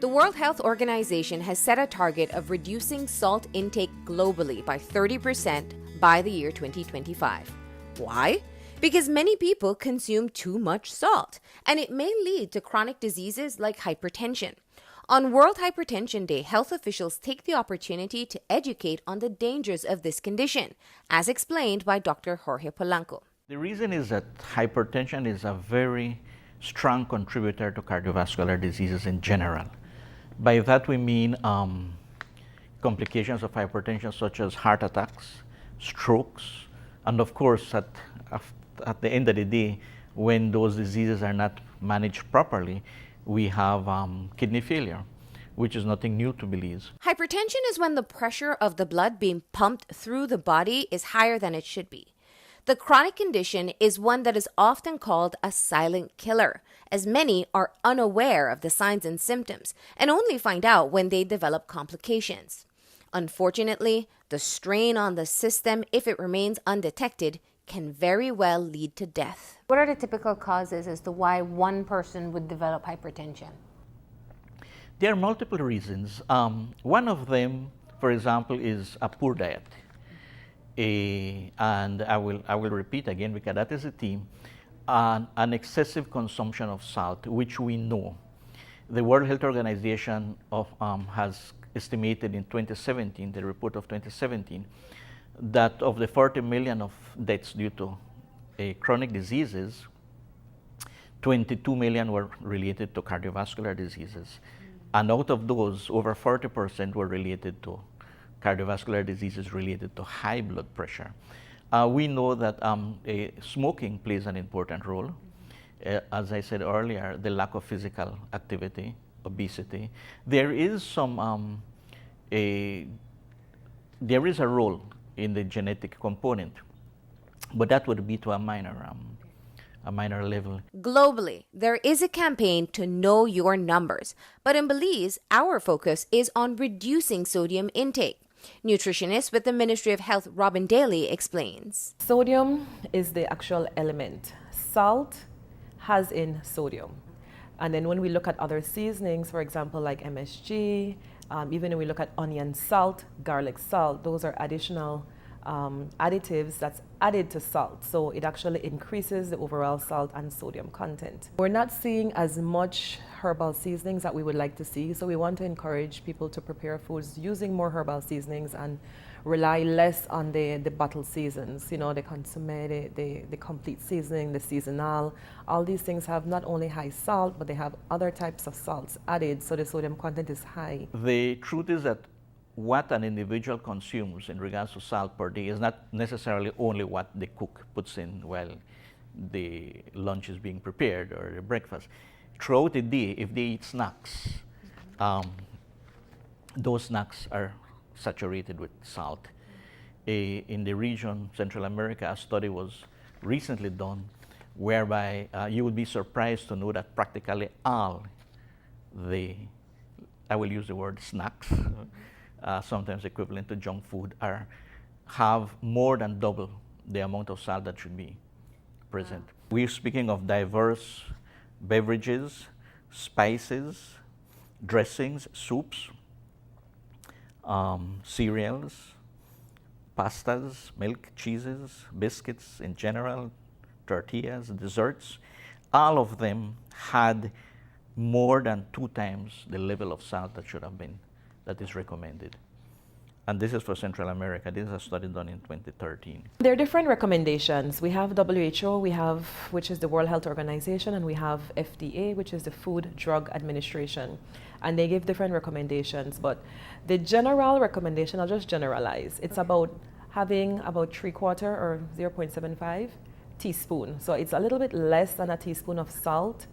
The World Health Organization has set a target of reducing salt intake globally by 30% by the year 2025. Why? Because many people consume too much salt, and it may lead to chronic diseases like hypertension. On World Hypertension Day, health officials take the opportunity to educate on the dangers of this condition, as explained by Dr. Jorge Polanco. The reason is that hypertension is a very strong contributor to cardiovascular diseases in general. By that we mean complications of hypertension such as heart attacks, strokes, and of course at the end of the day, when those diseases are not managed properly, we have kidney failure, which is nothing new to Belize. Hypertension is when the pressure of the blood being pumped through the body is higher than it should be. The chronic condition is one that is often called a silent killer, as many are unaware of the signs and symptoms and only find out when they develop complications. Unfortunately, the strain on the system, if it remains undetected, can very well lead to death. What are the typical causes as to why one person would develop hypertension? There are multiple reasons. One of them, for example, is a poor diet. And I will repeat again because that is a theme, an excessive consumption of salt, which we know. The World Health Organization has estimated in 2017, the report of 2017, that of the 40 million of deaths due to chronic diseases, 22 million were related to cardiovascular diseases. And out of those, over 40% were related to cardiovascular diseases related to high blood pressure. We know that smoking plays an important role. As I said earlier, the lack of physical activity, obesity. There is there is a role in the genetic component, but that would be to a minor level. Globally, there is a campaign to know your numbers, but in Belize, our focus is on reducing sodium intake. Nutritionist with the Ministry of Health, Robin Daly, explains. Sodium is the actual element. Salt has in sodium. And then when we look at other seasonings, for example, like MSG, even when we look at onion salt, garlic salt, those are additional additives that's added to salt. So it actually increases the overall salt and sodium content. We're not seeing as much herbal seasonings that we would like to see. So we want to encourage people to prepare foods using more herbal seasonings and rely less on the bottle seasons, the consommé, the complete seasoning, the seasonal. All these things have not only high salt, but they have other types of salts added, so the sodium content is high. The truth is that what an individual consumes in regards to salt per day is not necessarily only what the cook puts in while the lunch is being prepared or the breakfast. Throughout the day, if they eat snacks, those snacks are saturated with salt. In the region, Central America, a study was recently done whereby you would be surprised to know that practically all I will use the word snacks, sometimes equivalent to junk food, have more than double the amount of salt that should be present. We're speaking of diverse beverages, spices, dressings, soups, cereals, pastas, milk, cheeses, biscuits in general, tortillas, desserts. All of them had more than 2 times the level of salt that is recommended. And this is for Central America. This is a study done in 2013. There are different recommendations. We have WHO, which is the World Health Organization, and we have FDA, which is the Food Drug Administration. And they give different recommendations, but the general recommendation, I'll just generalize. It's about having about 3/4 or 0.75 teaspoon. So it's a little bit less than a teaspoon of salt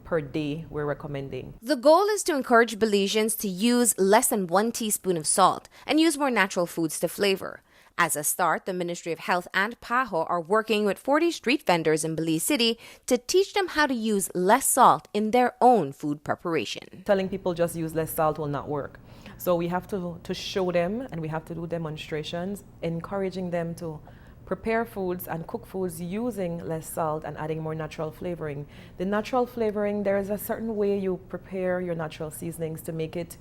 per day we're recommending. The goal is to encourage Belizeans to use less than 1 teaspoon of salt and use more natural foods to flavor. As a start, the Ministry of Health and PAHO are working with 40 street vendors in Belize City to teach them how to use less salt in their own food preparation. Telling people just use less salt will not work. So we have to show them, and we have to do demonstrations, encouraging them to prepare foods and cook foods using less salt and adding more natural flavoring. The natural flavoring, there is a certain way you prepare your natural seasonings to make it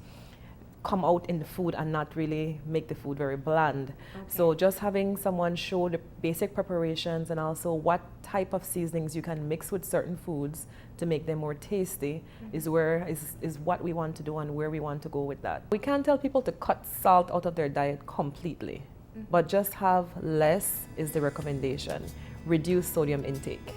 come out in the food and not really make the food very bland. So just having someone show the basic preparations and also what type of seasonings you can mix with certain foods to make them more tasty is what we want to do and where we want to go with that. We can't tell people to cut salt out of their diet completely, but just have less is the recommendation. Reduce sodium intake.